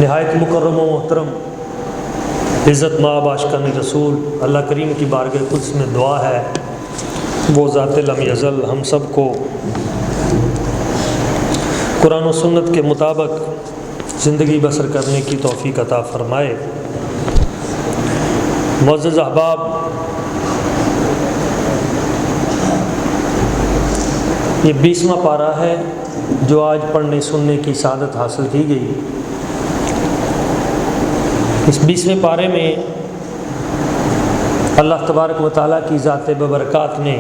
نہایت مکرم و محترم عزت مآب عاشقان رسول اللہ کریم کی بارگاہ قدس میں دعا ہے وہ ذات لم یزل ہم سب کو قرآن و سنت کے مطابق زندگی بسر کرنے کی توفیق عطا فرمائے۔ معزز احباب، یہ 20واں پارہ ہے جو آج پڑھنے سننے کی سعادت حاصل کی گئی۔ اس 20ویں پارے میں اللہ تبارک و تعالیٰ کی ذات ببرکات نے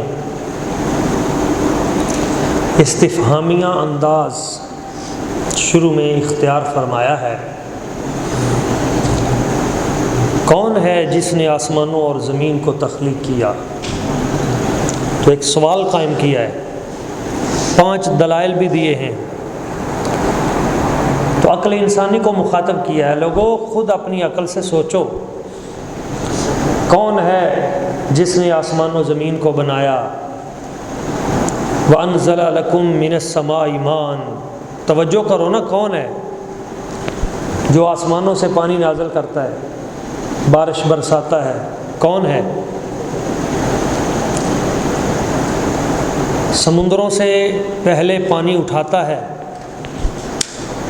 استفہامیہ انداز شروع میں اختیار فرمایا ہے۔ کون ہے جس نے آسمانوں اور زمین کو تخلیق کیا؟ تو ایک سوال قائم کیا ہے، 5 دلائل بھی دیے ہیں، تو عقل انسانی کو مخاطب کیا ہے۔ لوگوں خود اپنی عقل سے سوچو، کون ہے جس نے آسمان و زمین کو بنایا؟ وَأَنزَلَ لَكُم مِّنَ السَّمَاءِ مَاءً، توجہ کرو نا، کون ہے جو آسمانوں سے پانی نازل کرتا ہے، بارش برساتا ہے؟ کون ہے؟ سمندروں سے پہلے پانی اٹھاتا ہے،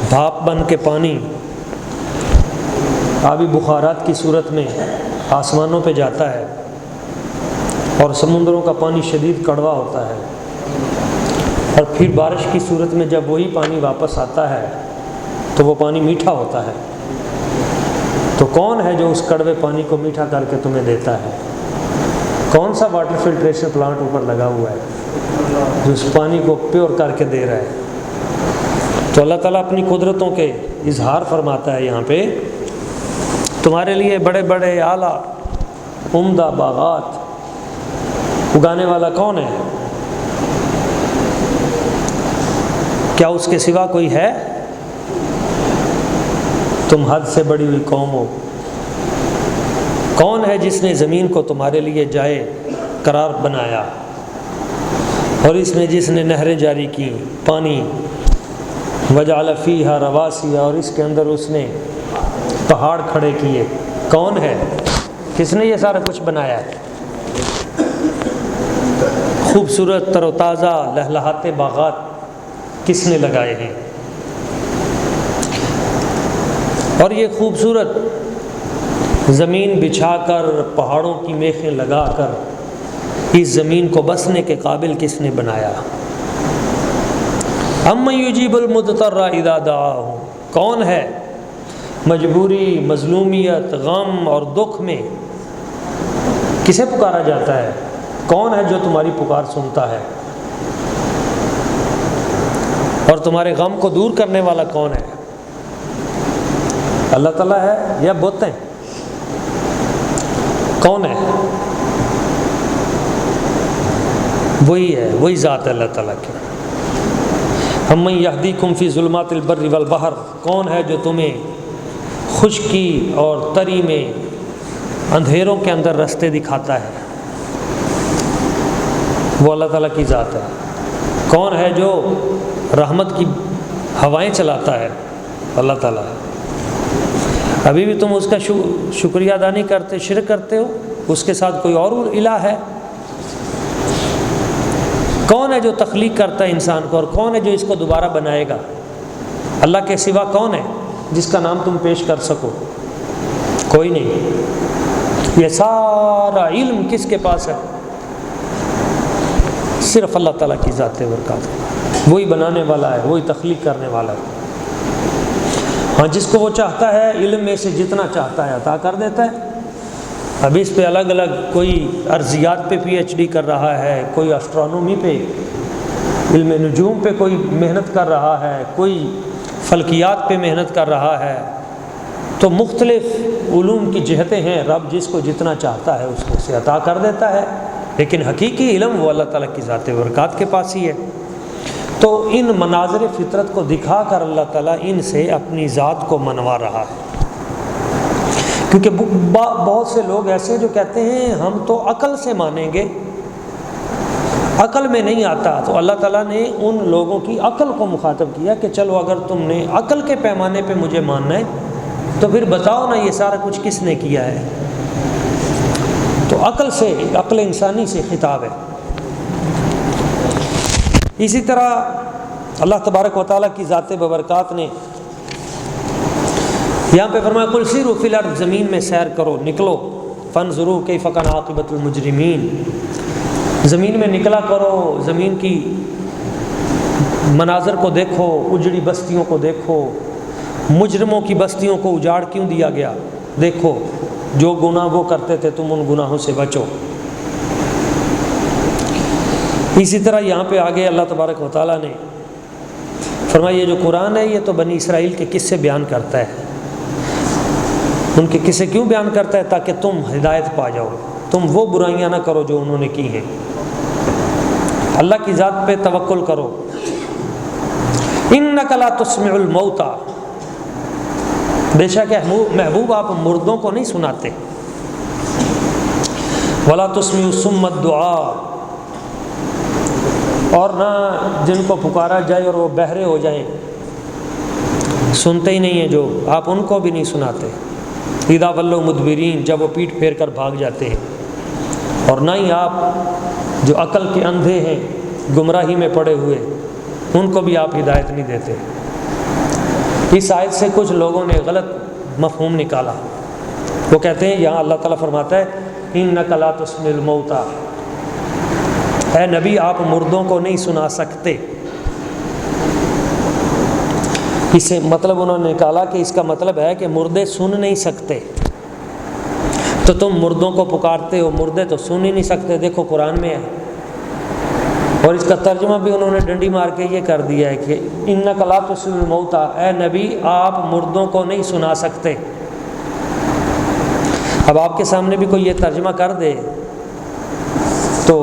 بھاپ بن کے پانی آبی بخارات کی صورت میں آسمانوں پہ جاتا ہے، اور سمندروں کا پانی شدید کڑوا ہوتا ہے، اور پھر بارش کی صورت میں جب وہی پانی واپس آتا ہے تو وہ پانی میٹھا ہوتا ہے۔ تو کون ہے جو اس کڑوے پانی کو میٹھا کر کے تمہیں دیتا ہے؟ کون سا واٹر فلٹریشن پلانٹ اوپر لگا ہوا ہے جو اس پانی کو پیور کر کے دے رہا ہے؟ تو اللہ تعالیٰ اپنی قدرتوں کے اظہار فرماتا ہے یہاں پہ، تمہارے لیے بڑے بڑے اعلیٰ عمدہ باغات اگانے والا کون ہے؟ کیا اس کے سوا کوئی ہے؟ تم حد سے بڑی ہوئی قوم ہو۔ کون ہے جس نے زمین کو تمہارے لیے جائے قرار بنایا، اور اس میں جس نے نہریں جاری کی، پانی، وجعل فیہا رواسیہ، اور اس کے اندر اس نے پہاڑ کھڑے کیے؟ کون ہے؟ کس نے یہ سارا کچھ بنایا ہے؟ خوبصورت تر و تازہ لہلہاتے باغات کس نے لگائے ہیں؟ اور یہ خوبصورت زمین بچھا کر، پہاڑوں کی میخیں لگا کر اس زمین کو بسنے کے قابل کس نے بنایا؟ اَمَّن یُجِیبُ الْمُضْطَرَّ اِذَا دَعَاهُ، کون ہے مجبوری، مظلومیت، غم اور دکھ میں کسے پکارا جاتا ہے؟ کون ہے جو تمہاری پکار سنتا ہے؟ اور تمہارے غم کو دور کرنے والا کون ہے؟ اللہ تعالیٰ ہے یا بت ہیں؟ کون ہے؟ وہی ہے، وہی ذات ہے اللہ تعالیٰ کی۔ اَمَّن یہدیکم فی ظلمات البر والبحر، کون ہے جو تمہیں خشکی اور تری میں اندھیروں کے اندر رستے دکھاتا ہے؟ وہ اللہ تعالیٰ کی ذات ہے۔ کون ہے جو رحمت کی ہوائیں چلاتا ہے؟ اللہ تعالیٰ ہے۔ ابھی بھی تم اس کا شکریہ ادا نہیں کرتے، شرک کرتے ہو، اس کے ساتھ کوئی اور الہ ہے؟ کون ہے جو تخلیق کرتا ہے انسان کو، اور کون ہے جو اس کو دوبارہ بنائے گا؟ اللہ کے سوا کون ہے جس کا نام تم پیش کر سکو؟ کوئی نہیں۔ یہ سارا علم کس کے پاس ہے؟ صرف اللہ تعالیٰ کی ذات برکات، وہی بنانے والا ہے، وہی تخلیق کرنے والا ہے۔ ہاں، جس کو وہ چاہتا ہے علم میں سے جتنا چاہتا ہے عطا کر دیتا ہے۔ اب اس پہ الگ الگ، کوئی ارضیات پہ PhD کر رہا ہے، کوئی اسٹرانومی پہ، علم نجوم پہ کوئی محنت کر رہا ہے، کوئی فلکیات پہ محنت کر رہا ہے، تو مختلف علوم کی جہتیں ہیں۔ رب جس کو جتنا چاہتا ہے اس کو سے عطا کر دیتا ہے، لیکن حقیقی علم وہ اللہ تعالیٰ کی ذات برکات کے پاس ہی ہے۔ تو ان مناظر فطرت کو دکھا کر اللہ تعالیٰ ان سے اپنی ذات کو منوا رہا ہے، کیونکہ بہت سے لوگ ایسے جو کہتے ہیں ہم تو عقل سے مانیں گے، عقل میں نہیں آتا۔ تو اللہ تعالیٰ نے ان لوگوں کی عقل کو مخاطب کیا کہ چلو اگر تم نے عقل کے پیمانے پہ مجھے ماننا ہے تو پھر بتاؤ نا یہ سارا کچھ کس نے کیا ہے؟ تو عقل سے، عقل انسانی سے خطاب ہے۔ اسی طرح اللہ تبارک و تعالیٰ کی ذات ببرکات نے یہاں پہ فرمایا قل سیروا فی الارض، زمین میں سیر کرو، نکلو، فانظروا کیف کان عاقبۃ المجرمین، زمین میں نکلا کرو، زمین کی مناظر کو دیکھو، اجڑی بستیوں کو دیکھو، مجرموں کی بستیوں کو اجاڑ کیوں دیا گیا، دیکھو جو گناہ وہ کرتے تھے تم ان گناہوں سے بچو۔ اسی طرح یہاں پہ آگے اللہ تبارک و تعالیٰ نے فرمایا یہ جو قرآن ہے یہ تو بنی اسرائیل کے قصے بیان کرتا ہے۔ ان کے قصے کیوں بیان کرتا ہے؟ تاکہ تم ہدایت پا جاؤ، تم وہ برائیاں نہ کرو جو انہوں نے کی ہیں، اللہ کی ذات پہ توکل کرو۔ انک لا تسمع الموتى، بے شک محبوب آپ مردوں کو نہیں سناتے، ولا تسمع الصم الدعاء، اور نہ جن کو پکارا جائے اور وہ بہرے ہو جائیں، سنتے ہی نہیں ہیں جو، آپ ان کو بھی نہیں سناتے۔ اذا ولوا مدبرین، جب وہ پیٹھ پھیر کر بھاگ جاتے ہیں، اور نہ ہی آپ جو عقل کے اندھے ہیں، گمراہی میں پڑے ہوئے، ان کو بھی آپ ہدایت نہیں دیتے۔ اس آیت سے کچھ لوگوں نے غلط مفہوم نکالا، وہ کہتے ہیں یہاں اللہ تعالیٰ فرماتا ہے انک لا تسمع الموتى، اے نبی آپ مردوں کو نہیں سنا سکتے۔ اسے مطلب انہوں نے نکالا کہ اس کا مطلب ہے کہ مردے سن نہیں سکتے، تو تم مردوں کو پکارتے ہو، مردے تو سن ہی نہیں سکتے، دیکھو قرآن میں ہے۔ اور اس کا ترجمہ بھی انہوں نے ڈنڈی مار کے یہ کر دیا ہے کہ انک لا تسمع الموتى، اے نبی آپ مردوں کو نہیں سنا سکتے۔ اب آپ کے سامنے بھی کوئی یہ ترجمہ کر دے تو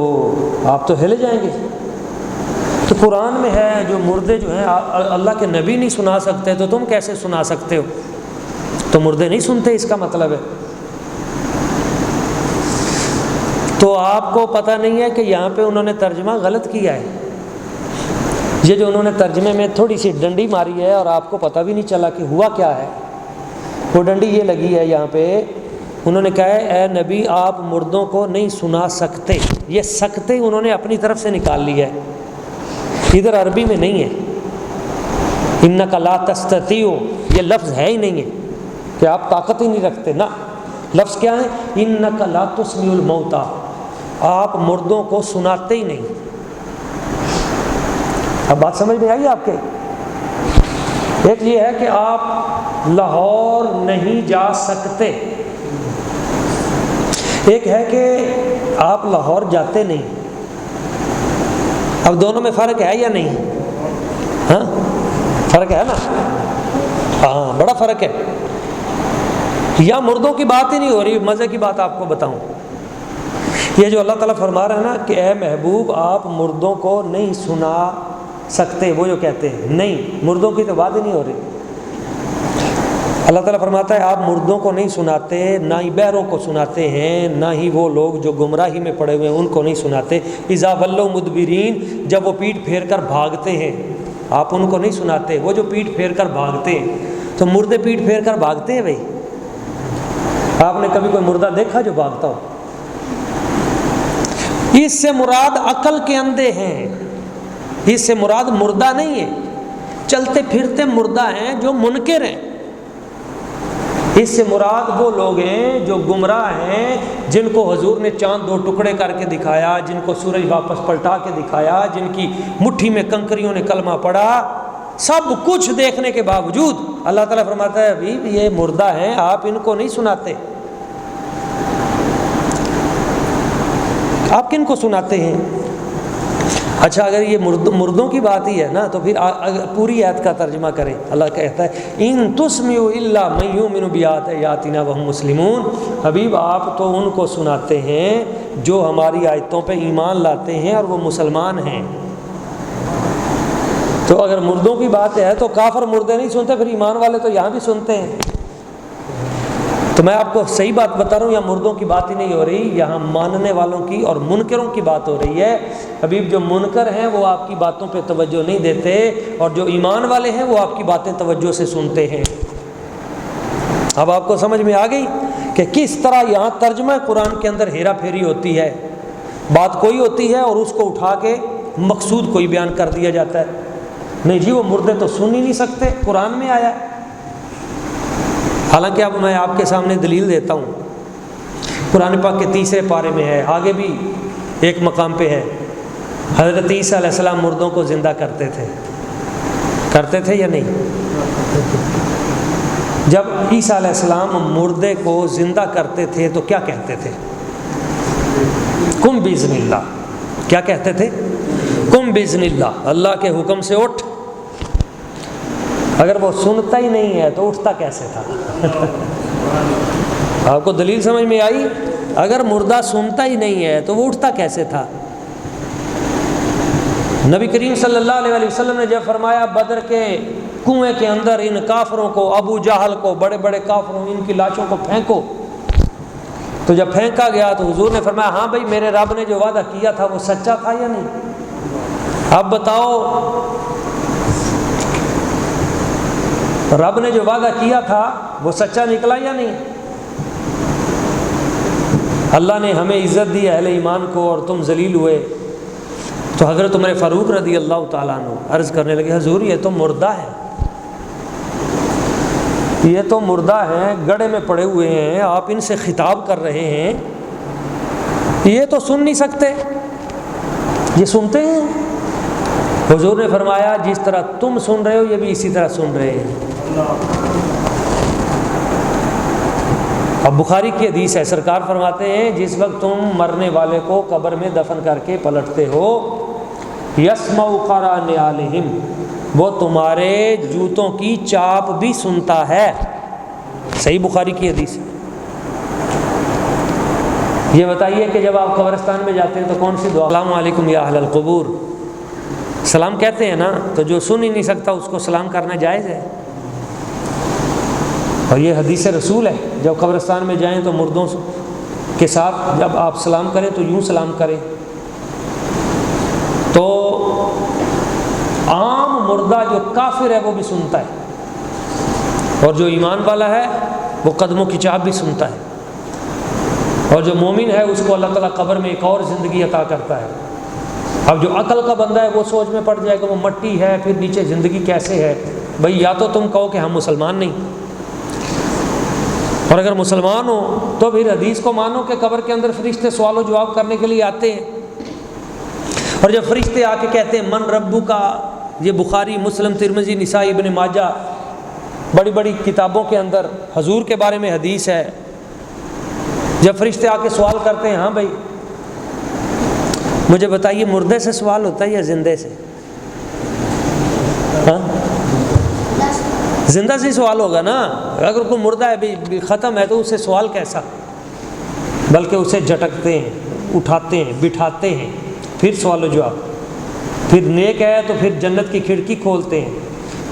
آپ تو ہل جائیں گے۔ تو قرآن میں ہے جو مردے جو ہیں اللہ کے نبی نہیں سنا سکتے، تو تم کیسے سنا سکتے ہو؟ تو مردے نہیں سنتے، اس کا مطلب ہے۔ تو آپ کو پتہ نہیں ہے کہ یہاں پہ انہوں نے ترجمہ غلط کیا ہے، یہ جو انہوں نے ترجمے میں تھوڑی سی ڈنڈی ماری ہے اور آپ کو پتہ بھی نہیں چلا کہ ہوا کیا ہے۔ وہ ڈنڈی یہ لگی ہے یہاں پہ، انہوں نے کہا ہے اے نبی آپ مردوں کو نہیں سنا سکتے، یہ سکتے انہوں نے اپنی طرف سے نکال لیا ہے، ادھر عربی میں نہیں ہے۔ انک لا تستطیع یہ لفظ ہے ہی نہیں ہے کہ آپ طاقت ہی نہیں رکھتے، نہ، لفظ کیا ہے؟ انک لا تسمع الموتى، آپ مردوں کو سناتے ہی نہیں۔ اب بات سمجھ میں آئی آپ کے؟ ایک یہ ہے کہ آپ لاہور نہیں جا سکتے، ایک ہے کہ آپ لاہور جاتے نہیں۔ اب دونوں میں فرق ہے یا نہیں؟ ہاں فرق ہے نا، ہاں بڑا فرق ہے۔ یا مردوں کی بات ہی نہیں ہو رہی، مزے کی بات آپ کو بتاؤں، یہ جو اللہ تعالیٰ فرما رہا ہے نا کہ اے محبوب آپ مردوں کو نہیں سنا سکتے، وہ جو کہتے ہیں نہیں، مردوں کی تو بات ہی نہیں ہو رہی۔ اللہ تعالیٰ فرماتا ہے آپ مردوں کو نہیں سناتے، نہ ہی بہروں کو سناتے ہیں، نہ ہی وہ لوگ جو گمراہی میں پڑے ہوئے ہیں ان کو نہیں سناتے۔ اذا ولوا مدبرین، جب وہ پیٹھ پھیر کر بھاگتے ہیں، آپ ان کو نہیں سناتے، وہ جو پیٹھ پھیر کر بھاگتے ہیں۔ تو مردے پیٹھ پھیر کر بھاگتے ہیں بھائی؟ آپ نے کبھی کوئی مردہ دیکھا جو بھاگتا ہو؟ اس سے مراد عقل کے اندھے ہیں، اس سے مراد مردہ نہیں ہے، چلتے پھرتے مردہ ہیں جو منکر ہیں۔ اس سے مراد وہ لوگ ہیں جو گمراہ ہیں، جن کو حضور نے چاند دو ٹکڑے کر کے دکھایا، جن کو سورج واپس پلٹا کے دکھایا، جن کی مٹھی میں کنکریوں نے کلمہ پڑھا، سب کچھ دیکھنے کے باوجود اللہ تعالیٰ فرماتا ہے ابھی یہ مردہ ہیں، آپ ان کو نہیں سناتے۔ آپ کن کو سناتے ہیں؟ اچھا اگر یہ مردوں کی بات ہی ہے نا تو پھر پوری آیت کا ترجمہ کریں۔ اللہ کہتا ہے ان تسمعوا الا من یؤمن بآیاتنا وهم مسلمون، حبیب آپ تو ان کو سناتے ہیں جو ہماری آیتوں پہ ایمان لاتے ہیں اور وہ مسلمان ہیں۔ تو اگر مردوں کی بات ہے تو کافر مردے نہیں سنتے، پھر ایمان والے تو یہاں بھی سنتے ہیں۔ تو میں آپ کو صحیح بات بتا رہا ہوں، یہاں مردوں کی بات ہی نہیں ہو رہی، یہاں ماننے والوں کی اور منکروں کی بات ہو رہی ہے۔ حبیب جو منکر ہیں وہ آپ کی باتوں پہ توجہ نہیں دیتے، اور جو ایمان والے ہیں وہ آپ کی باتیں توجہ سے سنتے ہیں۔ اب آپ کو سمجھ میں آ گئی کہ کس طرح یہاں ترجمہ قرآن کے اندر ہیرا پھیری ہوتی ہے، بات کوئی ہوتی ہے اور اس کو اٹھا کے مقصود کوئی بیان کر دیا جاتا ہے۔ نہیں جی، وہ مردے تو سن ہی نہیں سکتے، قرآن میں آیا ہے۔ حالانکہ اب میں آپ کے سامنے دلیل دیتا ہوں، قرآن پاک کے 3 پارے میں ہے، آگے بھی ایک مقام پہ ہے، حضرت عیسیٰ علیہ السلام مردوں کو زندہ کرتے تھے یا نہیں؟ جب عیسیٰ علیہ السلام مردے کو زندہ کرتے تھے تو کیا کہتے تھے؟ قم بإذن اللہ۔ کیا کہتے تھے؟ قم بإذن اللہ، اللہ کے حکم سے اٹھ۔ اگر وہ سنتا ہی نہیں ہے تو اٹھتا کیسے تھا؟ آپ کو دلیل سمجھ میں آئی؟ اگر مردہ سنتا ہی نہیں ہے تو وہ اٹھتا کیسے تھا؟ نبی کریم صلی اللہ علیہ وسلم نے جب فرمایا بدر کے کنویں کے اندر ان کافروں کو، ابو جہل کو، بڑے بڑے کافروں، ان کی لاشوں کو پھینکو، تو جب پھینکا گیا تو حضور نے فرمایا ہاں بھائی، میرے رب نے جو وعدہ کیا تھا وہ سچا تھا یا نہیں؟ اب بتاؤ، رب نے جو وعدہ کیا تھا وہ سچا نکلا یا نہیں؟ اللہ نے ہمیں عزت دی اہل ایمان کو اور تم ذلیل ہوئے۔ تو حضرت عمر فاروق رضی اللہ تعالیٰ عنہ عرض کرنے لگے حضور یہ تو مردہ ہے، یہ تو مردہ ہیں، گڑھے میں پڑے ہوئے ہیں، آپ ان سے خطاب کر رہے ہیں، یہ تو سن نہیں سکتے، یہ سنتے ہیں؟ حضور نے فرمایا جس طرح تم سن رہے ہو یہ بھی اسی طرح سن رہے ہیں۔ اب بخاری کی حدیث ہے، سرکار فرماتے ہیں جس وقت تم مرنے والے کو قبر میں دفن کر کے پلٹتے ہو، یسمع قرع نعالہم، وہ تمہارے جوتوں کی چاپ بھی سنتا ہے۔ صحیح بخاری کی حدیث ہے۔ یہ بتائیے کہ جب آپ قبرستان میں جاتے ہیں تو کون سی دعا؟ السلام علیکم یا اہل القبور، سلام کہتے ہیں نا، تو جو سن ہی نہیں سکتا اس کو سلام کرنا جائز ہے؟ اور یہ حدیث رسول ہے، جب قبرستان میں جائیں تو مردوں کے ساتھ جب آپ سلام کریں تو یوں سلام کریں۔ تو عام مردہ جو کافر ہے وہ بھی سنتا ہے، اور جو ایمان والا ہے وہ قدموں کی چاپ بھی سنتا ہے، اور جو مومن ہے اس کو اللہ تعالیٰ قبر میں ایک اور زندگی عطا کرتا ہے۔ اب جو عقل کا بندہ ہے وہ سوچ میں پڑ جائے کہ وہ مٹی ہے، پھر نیچے زندگی کیسے ہے؟ بھئی یا تو تم کہو کہ ہم مسلمان نہیں، اور اگر مسلمان ہو تو پھر حدیث کو مانو کہ قبر کے اندر فرشتے سوال و جواب کرنے کے لیے آتے ہیں، اور جب فرشتے آ کے کہتے ہیں من ربو کا، یہ بخاری، مسلم، ترمذی، نسائی، ابن ماجہ، بڑی بڑی کتابوں کے اندر حضور کے بارے میں حدیث ہے، جب فرشتے آ کے سوال کرتے ہیں ہاں بھائی مجھے بتائیے مردے سے سوال ہوتا ہے یا زندے سے؟ ہاں زندہ سے سوال ہوگا نا، اگر کوئی مردہ ہے بھی ختم ہے تو اس سے سوال کیسا؟ بلکہ اسے جھٹکتے ہیں، اٹھاتے ہیں، بٹھاتے ہیں، پھر سوال و جواب، پھر نیک ہے تو پھر جنت کی کھڑکی کھولتے ہیں،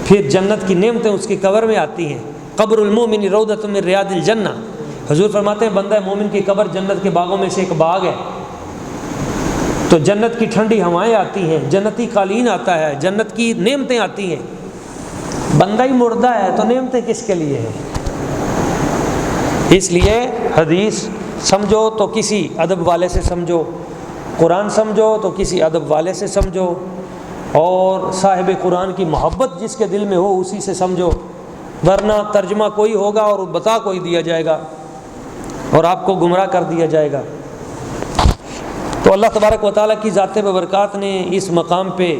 پھر جنت کی نعمتیں اس کی قبر میں آتی ہیں۔ قبر المومن روضۃ من ریاض الجنہ، حضور فرماتے ہیں بندہ مومن کی قبر جنت کے باغوں میں سے ایک باغ ہے، تو جنت کی ٹھنڈی ہوائیں آتی ہیں، جنتی قالین آتا ہے، جنت کی نعمتیں آتی ہیں۔ بندہ ہی مردہ ہے تو نعمتیں کس کے لیے ہیں؟ اس لیے حدیث سمجھو تو کسی ادب والے سے سمجھو، قرآن سمجھو تو کسی ادب والے سے سمجھو، اور صاحب قرآن کی محبت جس کے دل میں ہو اسی سے سمجھو، ورنہ ترجمہ کوئی ہوگا اور بتا کوئی دیا جائے گا اور آپ کو گمراہ کر دیا جائے گا۔ تو اللہ تبارک و تعالیٰ کی ذات ببرکات نے اس مقام پہ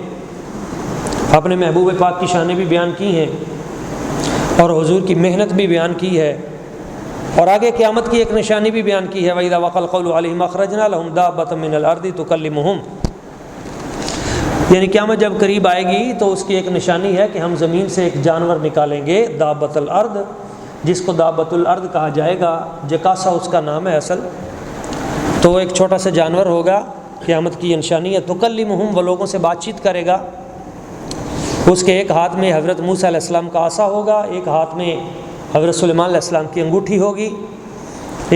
اپنے محبوب پاک کی شانیں بھی بیان کی ہیں اور حضور کی محنت بھی بیان کی ہے، اور آگے قیامت کی ایک نشانی بھی بیان کی ہے، وَإِذَا وَقَعَ الْقَوْلُ عَلَيْهِمْ أَخْرَجْنَا لَهُمْ دَابَّةً مِّنَ الْأَرْضِ تُكَلِّمُهُمْ، یعنی قیامت جب قریب آئے گی تو اس کی ایک نشانی ہے کہ ہم زمین سے ایک جانور نکالیں گے، دابۃ الارض، جس کو دابۃ الارض کہا جائے گا، جکاسا اس کا نام ہے اصل، تو ایک چھوٹا سا جانور ہوگا، قیامت کی یہ نشانی ہے۔ تُكَلِّمُهُمْ، وہ لوگوں سے بات چیت کرے گا، اس کے ایک ہاتھ میں حضرت موسیٰ علیہ السلام کا عصا ہوگا، ایک ہاتھ میں حضرت سلیمان علیہ السلام کی انگوٹھی ہوگی،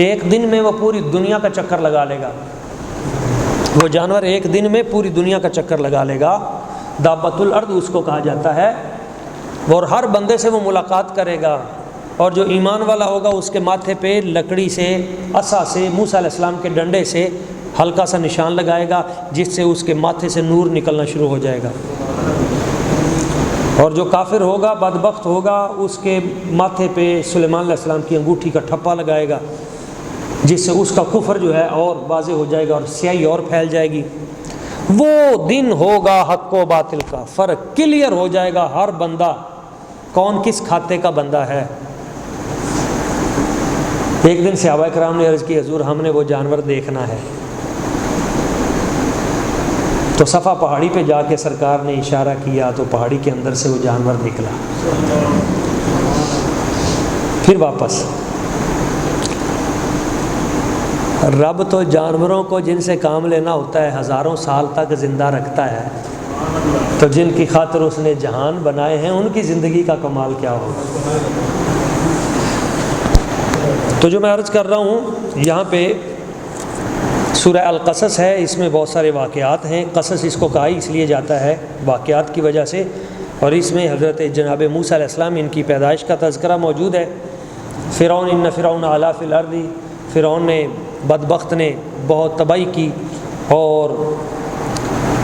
ایک دن میں وہ پوری دنیا کا چکر لگا لے گا، وہ جانور ایک دن میں پوری دنیا کا چکر لگا لے گا، دابۃ الارض اس کو کہا جاتا ہے، اور ہر بندے سے وہ ملاقات کرے گا، اور جو ایمان والا ہوگا اس کے ماتھے پہ لکڑی سے، عصا سے، موسیٰ علیہ السلام کے ڈنڈے سے ہلکا سا نشان لگائے گا، جس سے اس کے ماتھے سے نور نکلنا شروع ہو جائے گا۔ اور جو کافر ہوگا، بدبخت ہوگا، اس کے ماتھے پہ سلیمان علیہ السلام کی انگوٹھی کا ٹھپا لگائے گا، جس سے اس کا کفر جو ہے اور واضح ہو جائے گا اور سیاہی اور پھیل جائے گی۔ وہ دن ہوگا حق و باطل کا فرق کلیئر ہو جائے گا، ہر بندہ کون کس کھاتے کا بندہ ہے۔ ایک دن صحابہ کرام نے عرض کی حضور ہم نے وہ جانور دیکھنا ہے، تو صفا پہاڑی پہ جا کے سرکار نے اشارہ کیا تو پہاڑی کے اندر سے وہ جانور نکلا، پھر واپس۔ رب تو جانوروں کو جن سے کام لینا ہوتا ہے ہزاروں سال تک زندہ رکھتا ہے، تو جن کی خاطر اس نے جہان بنائے ہیں ان کی زندگی کا کمال کیا ہوگا۔ تو جو میں عرض کر رہا ہوں یہاں پہ سورہ القصص ہے، اس میں بہت سارے واقعات ہیں۔ قصص اس کو کہا ہی اس لیے جاتا ہے واقعات کی وجہ سے، اور اس میں حضرت جناب موسیٰ علیہ السلام ان کی پیدائش کا تذکرہ موجود ہے۔ فرعون ان فرعون علا فی الارض، فرعون نے، بدبخت نے بہت تباہی کی، اور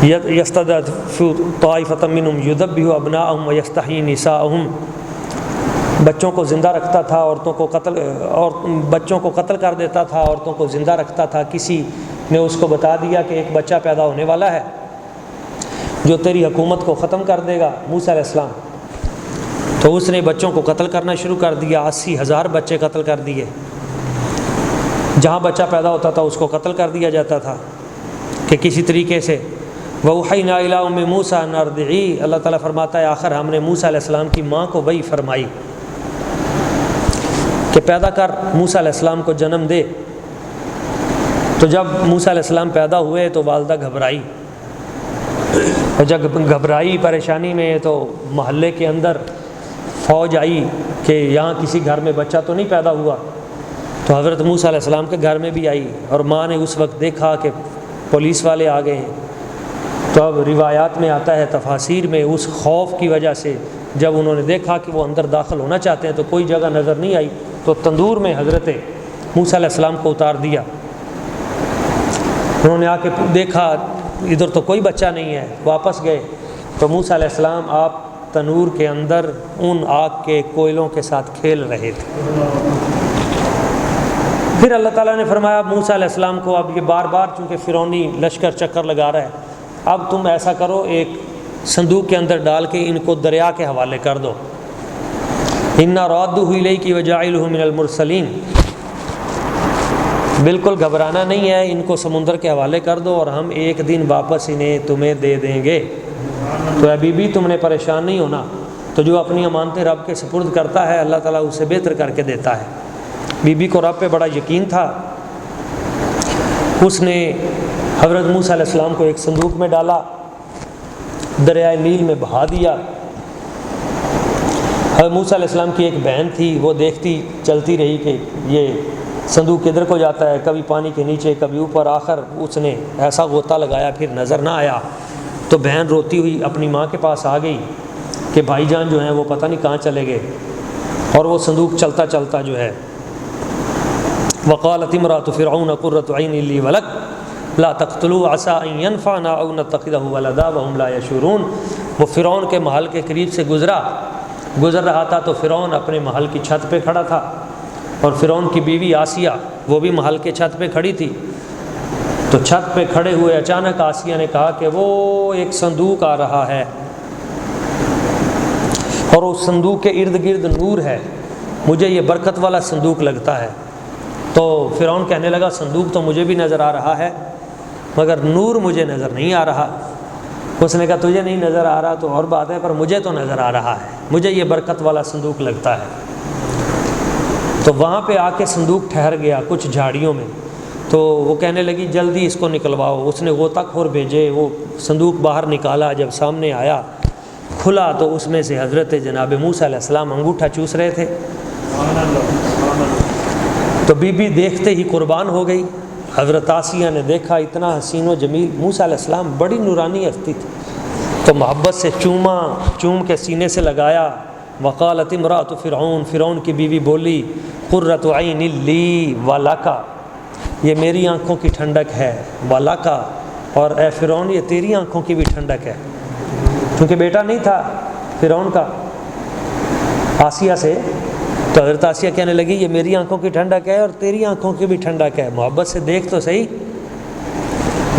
یستضعف طائفۃ منہم یذبح ابناءہم ویستحیی نساءہم، بچوں کو زندہ رکھتا تھا، بچوں کو قتل کر دیتا تھا، عورتوں کو زندہ رکھتا تھا۔ کسی نے اس کو بتا دیا کہ ایک بچہ پیدا ہونے والا ہے جو تیری حکومت کو ختم کر دے گا، موسیٰ علیہ السلام، تو اس نے بچوں کو قتل کرنا شروع کر دیا۔ 80,000 بچے قتل کر دیے، جہاں بچہ پیدا ہوتا تھا اس کو قتل کر دیا جاتا تھا کہ کسی طریقے سے۔ وَأَوْحَيْنَا إِلَىٰ أُمِّ مُوسَىٰ أَنْ أَرْضِعِيهِ، اللہ تعالیٰ فرماتا ہے آخر ہم نے موسیٰ علیہ السلام کی ماں کو وحی فرمائی کہ پیدا کر، موسیٰ علیہ السلام کو جنم دے۔ تو جب موسیٰ علیہ السلام پیدا ہوئے تو والدہ گھبرائی، اور جب گھبرائی پریشانی میں تو محلے کے اندر فوج آئی کہ یہاں کسی گھر میں بچہ تو نہیں پیدا ہوا، تو حضرت موسیٰ علیہ السلام کے گھر میں بھی آئی، اور ماں نے اس وقت دیکھا کہ پولیس والے آ گئے ہیں۔ تو اب روایات میں آتا ہے، تفاسیر میں، اس خوف کی وجہ سے جب انہوں نے دیکھا کہ وہ اندر داخل ہونا چاہتے ہیں تو کوئی جگہ نظر نہیں آئی، تو تندور میں حضرت موسیٰ علیہ السلام کو اتار دیا۔ انہوں نے آ کے دیکھا ادھر تو کوئی بچہ نہیں ہے، واپس گئے تو موسیٰ علیہ السلام آپ تنور کے اندر ان آگ کے کوئلوں کے ساتھ کھیل رہے تھے۔ پھر اللہ تعالیٰ نے فرمایا موسیٰ علیہ السلام کو، اب یہ بار بار چونکہ فرعونی لشکر چکر لگا رہا ہے، اب تم ایسا کرو ایک صندوق کے اندر ڈال کے ان کو دریا کے حوالے کر دو۔ اِنَّا رَادُّهُ إِلَيْكِ وَجَاعِلُهُ مِنَ الْمُرْسَلِينَ، بالکل گھبرانا نہیں ہے، ان کو سمندر کے حوالے کر دو اور ہم ایک دن واپس انہیں تمہیں دے دیں گے۔ تو اے بی بی تم نے پریشان نہیں ہونا، تو جو اپنی امانتیں رب کے سپرد کرتا ہے اللہ تعالیٰ اسے بہتر کر کے دیتا ہے۔ بی بی کو رب پہ بڑا یقین تھا، اس نے حضرت موسیٰ علیہ السلام کو ایک صندوق میں ڈالا، دریائے نیل میں بہا دیا۔ حضرت موسیٰ علیہ السلام کی ایک بہن تھی، وہ دیکھتی چلتی رہی کہ یہ صندوق کدھر کو جاتا ہے، کبھی پانی کے نیچے کبھی اوپر، آخر اس نے ایسا غوطہ لگایا پھر نظر نہ آیا، تو بہن روتی ہوئی اپنی ماں کے پاس آ گئی کہ بھائی جان جو ہیں وہ پتہ نہیں کہاں چلے گئے، اور وہ صندوق چلتا چلتا جو ہے وقالت امرأة فرعون قرۃ عین لی ولک لا تقتلوا عسى ان ينفعنا او نتخذه ولدا وهم لا يشعرون، وہ فرعون کے محل کے قریب سے گزر رہا تھا، تو فرعون اپنے محل کی چھت پہ کھڑا تھا، اور فرعون کی بیوی آسیہ وہ بھی محل کے چھت پہ کھڑی تھی۔ تو چھت پہ کھڑے ہوئے اچانک آسیہ نے کہا کہ وہ ایک صندوق آ رہا ہے اور اس صندوق کے ارد گرد نور ہے، مجھے یہ برکت والا صندوق لگتا ہے۔ تو فرعون کہنے لگا صندوق تو مجھے بھی نظر آ رہا ہے مگر نور مجھے نظر نہیں آ رہا۔ اس نے کہا تجھے نہیں نظر آ رہا تو اور بات ہے، پر مجھے تو نظر آ رہا ہے، مجھے یہ برکت والا صندوق لگتا ہے۔ تو وہاں پہ آ کے صندوق ٹھہر گیا کچھ جھاڑیوں میں، تو وہ کہنے لگی جلدی اس کو نکلواؤ۔ اس نے غوطہ خور بھیجے، وہ صندوق باہر نکالا، جب سامنے آیا کھلا تو اس میں سے حضرت جناب موسیٰ علیہ السلام انگوٹھا چوس رہے تھے۔ تو بی بی دیکھتے ہی قربان ہو گئی۔ حضرت آسیہ نے دیکھا اتنا حسین و جمیل موسیٰ علیہ السلام، بڑی نورانی ہستی تھی، تو محبت سے چوم کے سینے سے لگایا، وقالت امرأۃ فرعون، فرعون کی بیوی بولی قرۃ عین لی ولک، یہ میری آنکھوں کی ٹھنڈک ہے، ولک، اور اے فرعون یہ تیری آنکھوں کی بھی ٹھنڈک ہے، کیونکہ بیٹا نہیں تھا فرعون کا آسیہ سے، تو حضرت آسیہ کہنے لگی یہ میری آنکھوں کی ٹھنڈک ہے اور تیری آنکھوں کی بھی ٹھنڈک ہے، محبت سے دیکھ تو صحیح۔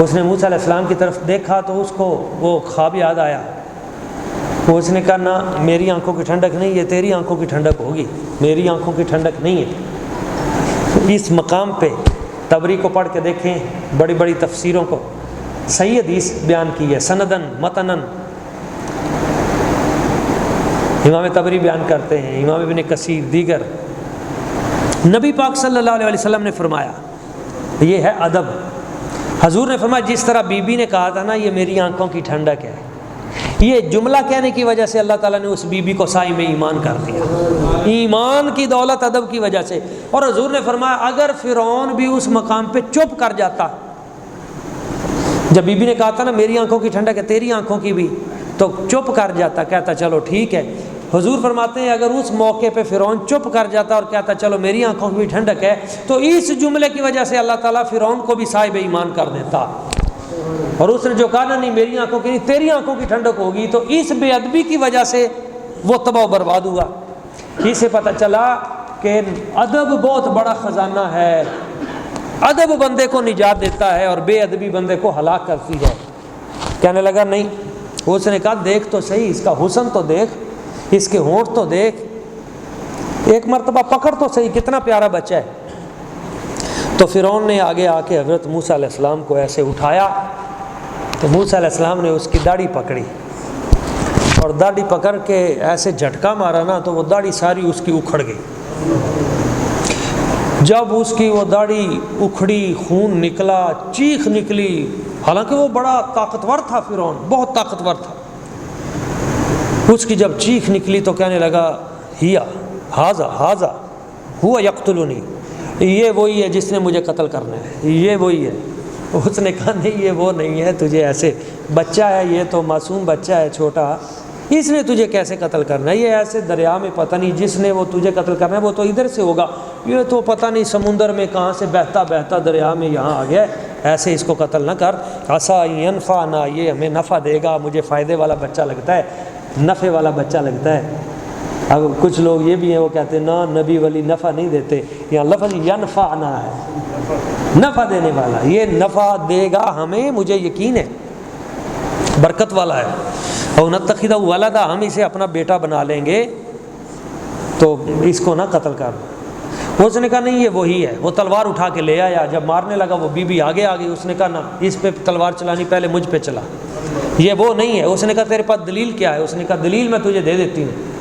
اس نے موسیٰ علیہ السلام کی طرف دیکھا تو اس کو وہ خواب یاد آیا، اس نے کہا نہ میری آنکھوں کی ٹھنڈک نہیں، یہ تیری آنکھوں کی ٹھنڈک ہوگی، میری آنکھوں کی ٹھنڈک نہیں ہے۔ اس مقام پہ طبری کو پڑھ کے دیکھیں، بڑی بڑی تفسیروں کو، صحیح حدیث بیان کی ہے، سندن متنن، امام طبری بیان کرتے ہیں، امام ابن کثیر، دیگر۔ نبی پاک صلی اللہ علیہ وسلم نے فرمایا، یہ ہے ادب، حضور نے فرمایا جس طرح بی بی نے کہا تھا نا یہ میری آنکھوں کی ٹھنڈک ہے، یہ جملہ کہنے کی وجہ سے اللہ تعالیٰ نے اس بی بی کو سائے میں ایمان کر دیا، ایمان کی دولت ادب کی وجہ سے۔ اور حضور نے فرمایا اگر فرعون بھی اس مقام پہ چپ کر جاتا، جب بی بی نے کہا تھا نا میری آنکھوں کی ٹھنڈک ہے تیری آنکھوں کی بھی، تو چپ کر جاتا، کہتا چلو ٹھیک ہے۔ حضور فرماتے ہیں اگر اس موقع پہ فرعون چپ کر جاتا اور کہتا چلو میری آنکھوں کی بھی ٹھنڈک ہے، تو اس جملے کی وجہ سے اللہ تعالیٰ فرعون کو بھی صاحب ایمان کر دیتا، اور اس نے جو کہا نا نہیں میری آنکھوں کی نہیں تیری آنکھوں کی ٹھنڈک ہوگی، تو اس بے ادبی کی وجہ سے وہ تباہ و برباد ہوا۔ اس سے پتہ چلا کہ ادب بہت بڑا خزانہ ہے، ادب بندے کو نجات دیتا ہے اور بے ادبی بندے کو ہلاک کرتی ہے۔ کہنے لگا نہیں، اس نے کہا دیکھ تو صحیح، اس کا حسن تو دیکھ، اس کے ہونٹ تو دیکھ، ایک مرتبہ پکڑ تو صحیح، کتنا پیارا بچہ ہے۔ تو فرعون نے آگے آ کے حضرت موسیٰ علیہ السلام کو ایسے اٹھایا، تو موسیٰ علیہ السلام نے اس کی داڑھی پکڑی، اور داڑھی پکڑ کے ایسے جھٹکا مارا نا تو وہ داڑھی ساری اس کی اکھڑ گئی۔ جب اس کی وہ داڑھی اکھڑی، خون نکلا، چیخ نکلی، حالانکہ وہ بڑا طاقتور تھا فرعون، بہت طاقتور تھا، اس کی جب چیخ نکلی تو کہنے لگا ہیا ہاذا ہوا یقتلنی، یہ وہی ہے جس نے مجھے قتل کرنا ہے، یہ وہی ہے۔ اس نے کہا نہیں یہ وہ نہیں ہے، تجھے ایسے بچہ ہے، یہ تو معصوم بچہ ہے چھوٹا، اس نے تجھے کیسے قتل کرنا ہے، یہ ایسے دریا میں پتہ نہیں جس نے وہ تجھے قتل کرنا ہے وہ تو ادھر سے ہوگا، یہ تو پتہ نہیں سمندر میں کہاں سے بہتا بہتا دریا میں یہاں آ گیا ہے، ایسے اس کو قتل نہ کر، عسیٰ ان ینفعنا، یہ ہمیں نفع دے گا، مجھے فائدے والا بچہ لگتا ہے، نفع والا بچہ لگتا ہے۔ اب کچھ لوگ یہ بھی ہیں وہ کہتے ہیں نا نبی ولی نفع نہیں دیتے، یہاں لفظ ینفعنا ہے، نفع دینے والا، یہ نفع دے گا ہمیں، مجھے یقین ہے، برکت والا ہے۔ اور نتخذہ ولدا، ہم اسے اپنا بیٹا بنا لیں گے، تو اس کو نہ قتل کر۔ اس نے کہا نہیں یہ وہی ہے، وہ تلوار اٹھا کے لے آیا، جب مارنے لگا وہ بی بی آگے آ گئی، اس نے کہا نہ اس پہ تلوار چلانی پہلے مجھ پہ چلا، یہ وہ نہیں ہے۔ اس نے کہا تیرے پاس دلیل کیا ہے؟ اس نے کہا دلیل میں تجھے دے دیتی ہوں۔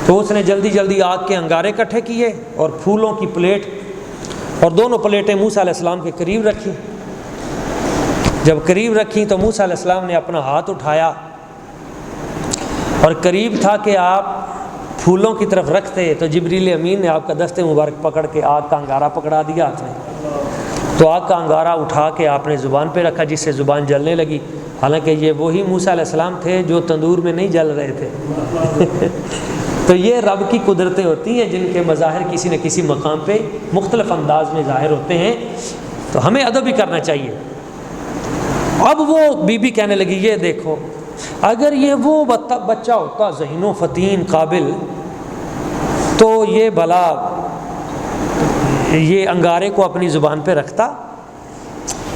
تو اس نے جلدی جلدی آگ کے انگارے اکٹھے کیے اور پھولوں کی پلیٹ، اور دونوں پلیٹیں موسیٰ علیہ السلام کے قریب رکھی۔ جب قریب رکھی تو موسیٰ علیہ السلام نے اپنا ہاتھ اٹھایا، اور قریب تھا کہ آپ پھولوں کی طرف رکھتے تو جبریل امین نے آپ کا دست مبارک پکڑ کے آگ کا انگارہ پکڑا دیا ہاتھ میں، تو آگ کا انگارہ اٹھا کے آپ نے زبان پہ رکھا، جس سے زبان جلنے لگی، حالانکہ یہ وہی موسیٰ علیہ السلام تھے جو تندور میں نہیں جل رہے تھے۔ تو یہ رب کی قدرتیں ہوتی ہیں جن کے مظاہر کسی نہ کسی مقام پہ مختلف انداز میں ظاہر ہوتے ہیں، تو ہمیں ادب بھی کرنا چاہیے۔ اب وہ بی بی کہنے لگی یہ دیکھو، اگر یہ وہ بچہ ہوتا ذہین و فطین قابل، تو یہ بھلا یہ انگارے کو اپنی زبان پہ رکھتا؟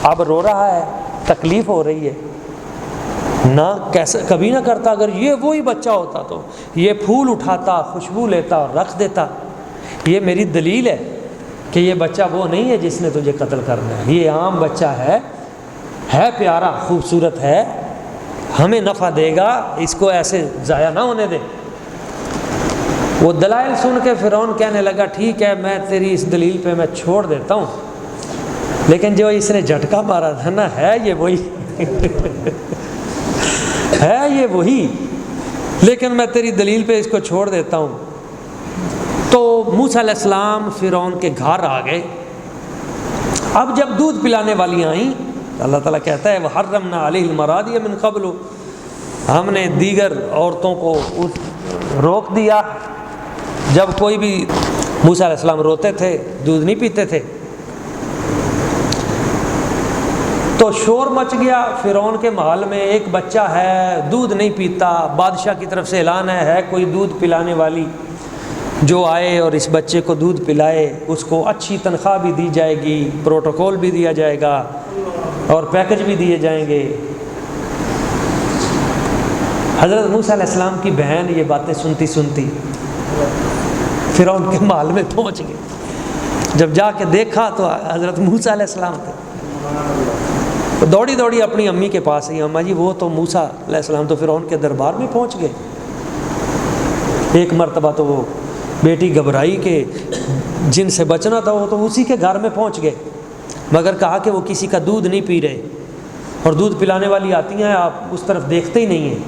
اب رو رہا ہے، تکلیف ہو رہی ہے، نہ کیسے کبھی نہ کرتا۔ اگر یہ وہی بچہ ہوتا تو یہ پھول اٹھاتا، خوشبو لیتا اور رکھ دیتا۔ یہ میری دلیل ہے کہ یہ بچہ وہ نہیں ہے جس نے تجھے قتل کرنا ہے، یہ عام بچہ ہے پیارا، خوبصورت ہے، ہمیں نفع دے گا، اس کو ایسے ضائع نہ ہونے دے۔ وہ دلائل سن کے فرعون کہنے لگا ٹھیک ہے میں تیری اس دلیل پہ میں چھوڑ دیتا ہوں، لیکن جو اس نے جھٹکا مارا تھا نا، ہے یہ وہی ہے یہ وہی، لیکن میں تیری دلیل پہ اس کو چھوڑ دیتا ہوں۔ تو موسیٰ علیہ السلام فرعون کے گھر آ گئے۔ اب جب دودھ پلانے والی آئیں، اللہ تعالیٰ کہتا ہے وَحَرَّمْنَا عَلَيْهِ الْمَرَاضِعَ مِنْ قَبْلُ، ہم نے دیگر عورتوں کو روک دیا. جب کوئی بھی موسیٰ علیہ السلام روتے تھے، دودھ نہیں پیتے تھے، تو شور مچ گیا فرعون کے محل میں. ایک بچہ ہے دودھ نہیں پیتا، بادشاہ کی طرف سے اعلان ہے کوئی دودھ پلانے والی جو آئے اور اس بچے کو دودھ پلائے اس کو اچھی تنخواہ بھی دی جائے گی، پروٹوکول بھی دیا جائے گا اور پیکج بھی دیے جائیں گے. حضرت موسیٰ علیہ السلام کی بہن یہ باتیں سنتی سنتی فرعون کے محل میں پہنچ گئی. جب جا کے دیکھا تو حضرت موسیٰ علیہ السلام تھے. تو دوڑی دوڑی اپنی امی کے پاس ہی، اماں جی وہ تو موسیٰ علیہ السلام تو فرعون کے دربار میں پہنچ گئے. ایک مرتبہ تو وہ بیٹی گھبرائی کہ جن سے بچنا تھا وہ تو اسی کے گھر میں پہنچ گئے، مگر کہا کہ وہ کسی کا دودھ نہیں پی رہے اور دودھ پلانے والی آتی ہیں آپ اس طرف دیکھتے ہی نہیں ہیں.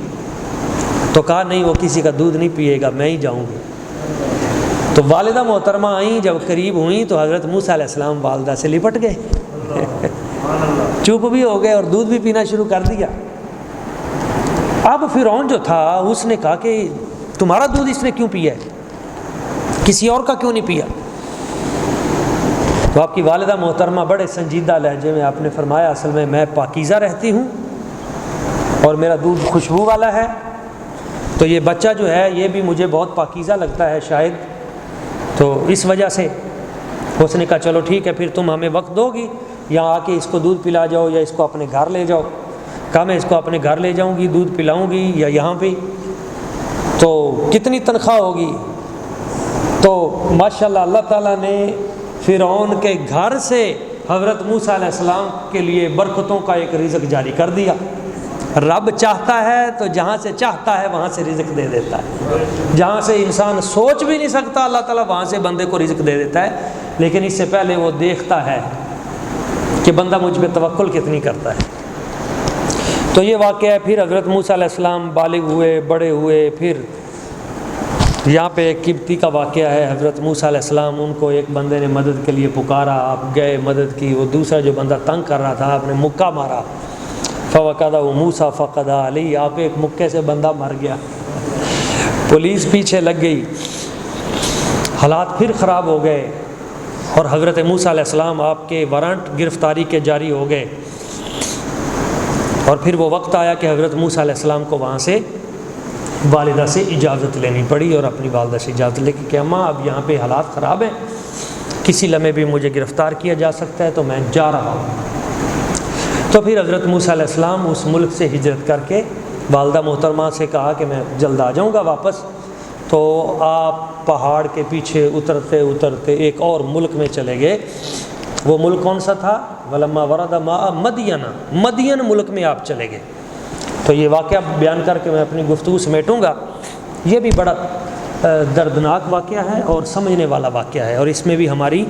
تو کہا نہیں وہ کسی کا دودھ نہیں پیے گا، میں ہی جاؤں گی. تو والدہ محترمہ آئیں، جب قریب ہوئیں تو حضرت موسیٰ علیہ السلام والدہ سے لپٹ گئے، چپ بھی ہو گئے اور دودھ بھی پینا شروع کر دیا. اب فرعون جو تھا اس نے کہا کہ تمہارا دودھ اس نے کیوں پیا ہے، کسی اور کا کیوں نہیں پیا؟ تو آپ کی والدہ محترمہ بڑے سنجیدہ لہجے میں آپ نے فرمایا اصل میں پاکیزہ رہتی ہوں اور میرا دودھ خوشبو والا ہے، تو یہ بچہ جو ہے یہ بھی مجھے بہت پاکیزہ لگتا ہے شاید، تو اس وجہ سے اس نے کہا چلو ٹھیک ہے پھر تم ہمیں وقت دو گی، یہاں آ کے اس کو دودھ پلا جاؤ یا اس کو اپنے گھر لے جاؤ. کہا میں اس کو اپنے گھر لے جاؤں گی، دودھ پلاؤں گی یا یہاں پہ، تو کتنی تنخواہ ہوگی؟ تو ماشاءاللہ اللہ تعالیٰ نے فرعون کے گھر سے حضرت موسیٰ علیہ السلام کے لیے برکتوں کا ایک رزق جاری کر دیا. رب چاہتا ہے تو جہاں سے چاہتا ہے وہاں سے رزق دے دیتا ہے، جہاں سے انسان سوچ بھی نہیں سکتا اللہ تعالیٰ وہاں سے بندے کو رزق دے دیتا ہے. لیکن اس سے پہلے وہ دیکھتا ہے کہ بندہ مجھ پہ توکل کتنی کرتا ہے. تو یہ واقعہ ہے. پھر حضرت موسیٰ علیہ السلام بالغ ہوئے، بڑے ہوئے. پھر یہاں پہ ایک قبطی کا واقعہ ہے. حضرت موسیٰ علیہ السلام ان کو ایک بندے نے مدد کے لیے پکارا، آپ گئے مدد کی. وہ دوسرا جو بندہ تنگ کر رہا تھا آپ نے مکہ مارا، فوقدہ موسیٰ فقدہ علی، آپ ایک مکے سے بندہ مر گیا. پولیس پیچھے لگ گئی، حالات پھر خراب ہو گئے اور حضرت موسیٰ علیہ السلام آپ کے وارنٹ گرفتاری کے جاری ہو گئے. اور پھر وہ وقت آیا کہ حضرت موسیٰ علیہ السلام کو وہاں سے والدہ سے اجازت لینی پڑی اور اپنی والدہ سے اجازت لے کے کہ اماں اب یہاں پہ حالات خراب ہیں، کسی لمحے بھی مجھے گرفتار کیا جا سکتا ہے تو میں جا رہا ہوں. تو پھر حضرت موسیٰ علیہ السلام اس ملک سے ہجرت کر کے والدہ محترمہ سے کہا کہ میں جلد آ جاؤں گا واپس. تو آپ پہاڑ کے پیچھے اترتے اترتے ایک اور ملک میں چلے گئے. وہ ملک کون سا تھا؟ ولما ورد ماء مدین، مدین ملک میں آپ چلے گئے. تو یہ واقعہ بیان کر کے میں اپنی گفتگو سمیٹوں گا. یہ بھی بڑا دردناک واقعہ ہے اور سمجھنے والا واقعہ ہے، اور اس میں بھی ہماری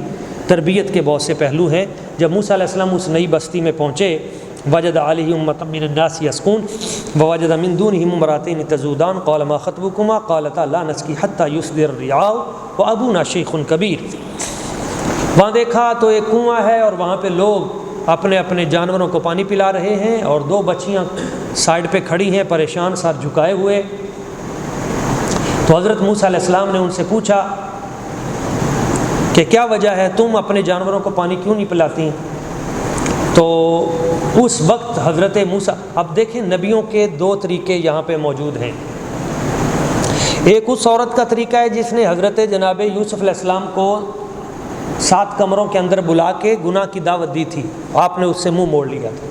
تربیت کے بہت سے پہلو ہیں. جب موسیٰ علیہ السلام اس نئی بستی میں پہنچے، وجد علیہ امۃ من الناس یسقون ووجد من دونہم امرأتین تذودان قال ما خطبکما قالتا لا نسقی حتی یصدر الرعاء وابونا شیخ کبیر. وہاں دیکھا تو ایک کنواں ہے اور وہاں پہ لوگ اپنے اپنے جانوروں کو پانی پلا رہے ہیں اور دو بچیاں سائڈ پہ کھڑی ہیں پریشان سر جھکائے ہوئے. تو حضرت موسیٰ علیہ السلام نے ان سے پوچھا کہ کیا وجہ ہے، تم اپنے جانوروں کو پانی کیوں نہیں پلاتی؟ تو اس وقت حضرت موسیٰ، اب دیکھیں نبیوں کے دو طریقے یہاں پہ موجود ہیں. ایک اس عورت کا طریقہ ہے جس نے حضرت جناب یوسف علیہ السلام کو 7 کمروں کے اندر بلا کے گناہ کی دعوت دی تھی، آپ نے اس سے منہ موڑ لیا تھا.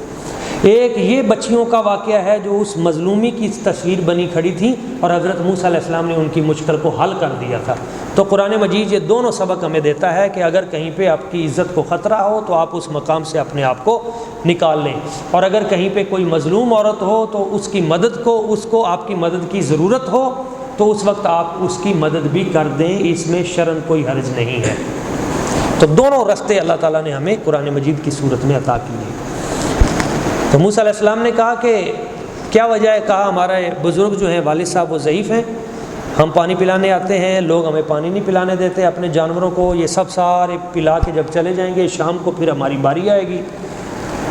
ایک یہ بچیوں کا واقعہ ہے جو اس مظلومی کی تصویر بنی کھڑی تھی اور حضرت موسیٰ علیہ السلام نے ان کی مشکل کو حل کر دیا تھا. تو قرآن مجید یہ دونوں سبق ہمیں دیتا ہے کہ اگر کہیں پہ آپ کی عزت کو خطرہ ہو تو آپ اس مقام سے اپنے آپ کو نکال لیں، اور اگر کہیں پہ کوئی مظلوم عورت ہو تو اس کی مدد کو، اس کو آپ کی مدد کی ضرورت ہو تو اس وقت آپ اس کی مدد بھی کر دیں، اس میں شرعاً کوئی حرج نہیں ہے. تو دونوں رستے اللہ تعالیٰ نے ہمیں قرآن مجید کی صورت میں عطا کیے. تو موسیٰ علیہ السلام نے کہا کہ کیا وجہ ہے؟ کہا ہمارے بزرگ جو ہیں والد صاحب وہ ضعیف ہیں، ہم پانی پلانے آتے ہیں، لوگ ہمیں پانی نہیں پلانے دیتے اپنے جانوروں کو، یہ سب سارے پلا کے جب چلے جائیں گے شام کو پھر ہماری باری آئے گی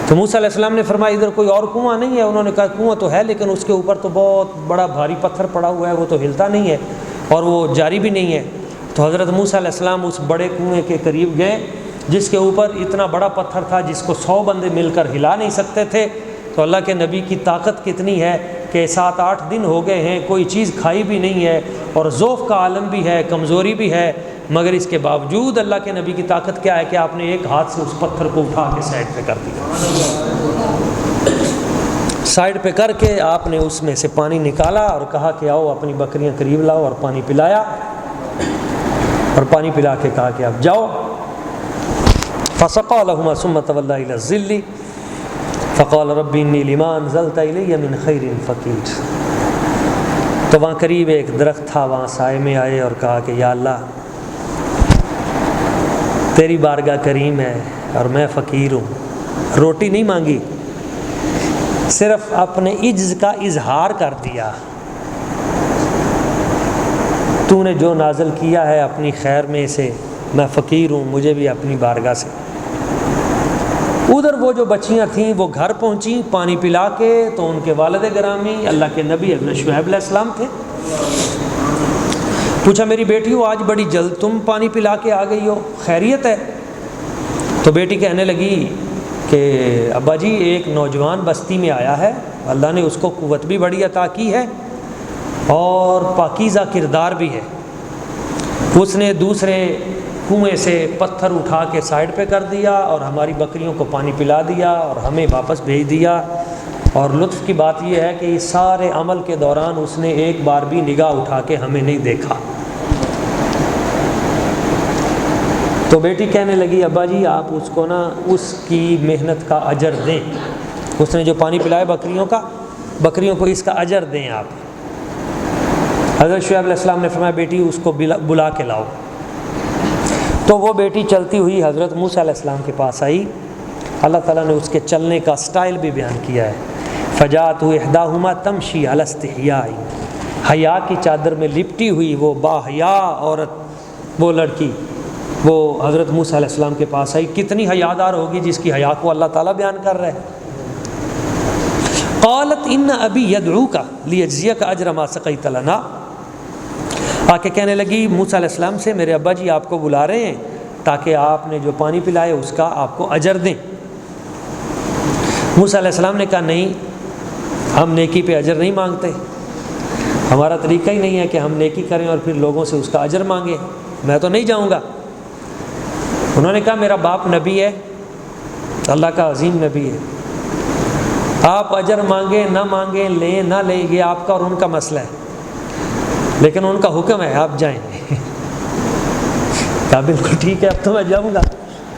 تو موسیٰ علیہ السلام نے فرمایا ادھر کوئی اور کنواں نہیں ہے؟ انہوں نے کہا کنواں تو ہے لیکن اس کے اوپر تو بہت بڑا بھاری پتھر پڑا ہوا ہے، وہ تو ہلتا نہیں ہے اور وہ جاری بھی نہیں ہے۔ تو حضرت موسیٰ علیہ السلام اس بڑے کنویں کے قریب گئے جس کے اوپر اتنا بڑا پتھر تھا جس کو 100 بندے مل کر ہلا نہیں سکتے تھے۔ تو اللہ کے نبی کی طاقت کتنی ہے کہ 7-8 دن ہو گئے ہیں، کوئی چیز کھائی بھی نہیں ہے اور ضعف کا عالم بھی ہے، کمزوری بھی ہے، مگر اس کے باوجود اللہ کے نبی کی طاقت کیا ہے کہ آپ نے ایک ہاتھ سے اس پتھر کو اٹھا کے سائڈ پہ کر دیا۔ سائڈ پہ کر کے آپ نے اس میں سے پانی نکالا اور کہا کہ آؤ اپنی بکریاں قریب لاؤ، اور پانی پلایا، اور پانی پلا کے کہا کہ اب جاؤ۔ فسقى لهما ثم تولى الى الظل فقال رب اني لما انزلت الي من خير فقير۔ تو وہاں قریب ایک درخت تھا، وہاں سائے میں آئے اور کہا کہ یا اللہ تیری بارگاہ کریم ہے اور میں فقیر ہوں، روٹی نہیں مانگی، صرف اپنے عجز کا اظہار کر دیا، تو نے جو نازل کیا ہے اپنی خیر میں سے، میں فقیر ہوں، مجھے بھی اپنی بارگاہ سے۔ ادھر وہ جو بچیاں تھیں وہ گھر پہنچیں پانی پلا کے، تو ان کے والد گرامی اللہ کے نبی حضرت شعیب علیہ السلام تھے۔ پوچھا میری بیٹی ہو آج بڑی جلد تم پانی پلا کے آ گئی ہو، خیریت ہے؟ تو بیٹی کہنے لگی کہ ابا جی ایک نوجوان بستی میں آیا ہے، اللہ نے اس کو قوت بھی بڑی عطا کی ہے اور پاکیزہ کردار بھی ہے، اس نے دوسرے کنویں سے پتھر اٹھا کے سائڈ پہ کر دیا اور ہماری بکریوں کو پانی پلا دیا اور ہمیں واپس بھیج دیا، اور لطف کی بات یہ ہے کہ اس سارے عمل کے دوران اس نے ایک بار بھی نگاہ اٹھا کے ہمیں نہیں دیکھا۔ تو بیٹی کہنے لگی ابا جی آپ اس کو نا اس کی محنت کا اجر دیں، اس نے جو پانی پلایا بکریوں کو اس کا اجر دیں آپ۔ حضرت شعیب علیہ السلام نے فرمایا بیٹی اس کو بلا کے لاؤ۔ تو وہ بیٹی چلتی ہوئی حضرت موسیٰ علیہ السلام کے پاس آئی، اللہ تعالیٰ نے اس کے چلنے کا سٹائل بھی بیان کیا ہے، فجاءت احداہما تمشی علی استحیاء، حیا کی چادر میں لپٹی ہوئی وہ باحیا عورت، وہ لڑکی، وہ حضرت موسیٰ علیہ السلام کے پاس آئی۔ کتنی حیادار ہوگی جس کی حیا کو اللہ تعالیٰ بیان کر رہے ہیں۔ قالت ان ابی یدعوک لیجزیک اجر ما سقیت لنا، آ کے کہنے لگی موسیٰ علیہ السلام سے میرے ابا جی آپ کو بلا رہے ہیں تاکہ آپ نے جو پانی پلائے اس کا آپ کو اجر دیں۔ موسیٰ علیہ السلام نے کہا نہیں، ہم نیکی پہ اجر نہیں مانگتے، ہمارا طریقہ ہی نہیں ہے کہ ہم نیکی کریں اور پھر لوگوں سے اس کا اجر مانگیں، میں تو نہیں جاؤں گا۔ انہوں نے کہا میرا باپ نبی ہے، اللہ کا عظیم نبی ہے، آپ اجر مانگیں نہ مانگیں، لیں نہ لیں، یہ آپ کا اور ان کا مسئلہ ہے، لیکن ان کا حکم ہے آپ جائیں۔ کہا بالکل ٹھیک ہے اب تو میں جاؤں گا۔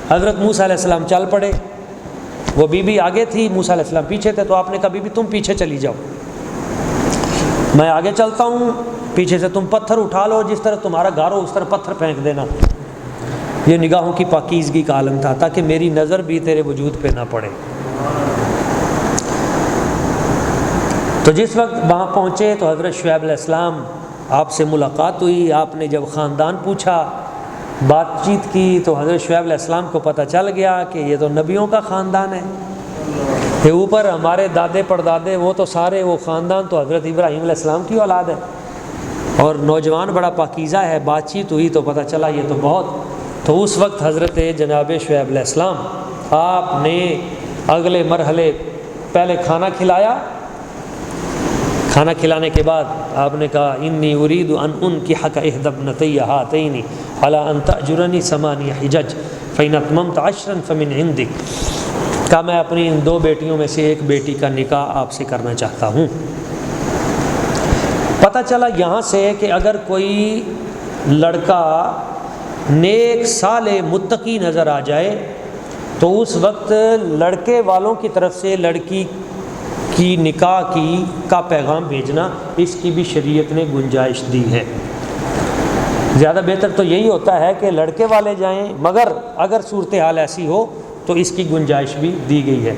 حضرت موسیٰ علیہ السلام چل پڑے، وہ بی بی آگے تھی، موسیٰ علیہ السلام پیچھے تھے، تو آپ نے کہا بی بی تم پیچھے چلی جاؤ، میں آگے چلتا ہوں، پیچھے سے تم پتھر اٹھا لو، جس طرح تمہارا گھر ہو اس طرح پتھر پھینک دینا۔ یہ نگاہوں کی پاکیزگی کا عالم تھا تاکہ میری نظر بھی تیرے وجود پہ نہ پڑے۔ تو جس وقت وہاں پہنچے تو حضرت شعیب علیہ السلام آپ سے ملاقات ہوئی، آپ نے جب خاندان پوچھا، بات چیت کی، تو حضرت شعیب علیہ السلام کو پتہ چل گیا کہ یہ تو نبیوں کا خاندان ہے، یہ اوپر ہمارے دادے پردادے وہ تو سارے وہ خاندان تو حضرت ابراہیم علیہ السلام کی اولاد ہے، اور نوجوان بڑا پاکیزہ ہے۔ بات چیت ہوئی تو پتہ چلا یہ تو بہت۔ تو اس وقت حضرت جناب شعیب علیہ السلام آپ نے اگلے مرحلے پہلے کھانا کھلایا، کھانا کھلانے کے بعد آپ نے کہا انی ارید ان انکحک احدی ابنتی ہاتین علی ان تأجرنی 8 حجج فإن اتممت 10 فمن عندک، کہا میں اپنی ان 2 بیٹیوں میں سے ایک بیٹی کا نکاح آپ سے کرنا چاہتا ہوں۔ پتہ چلا یہاں سے کہ اگر کوئی لڑکا نیک صالح متقی نظر آ جائے تو اس وقت لڑکے والوں کی طرف سے لڑکی کی نکاح کا پیغام بھیجنا، اس کی بھی شریعت نے گنجائش دی ہے۔ زیادہ بہتر تو یہی ہوتا ہے کہ لڑکے والے جائیں، مگر اگر صورتحال ایسی ہو تو اس کی گنجائش بھی دی گئی ہے۔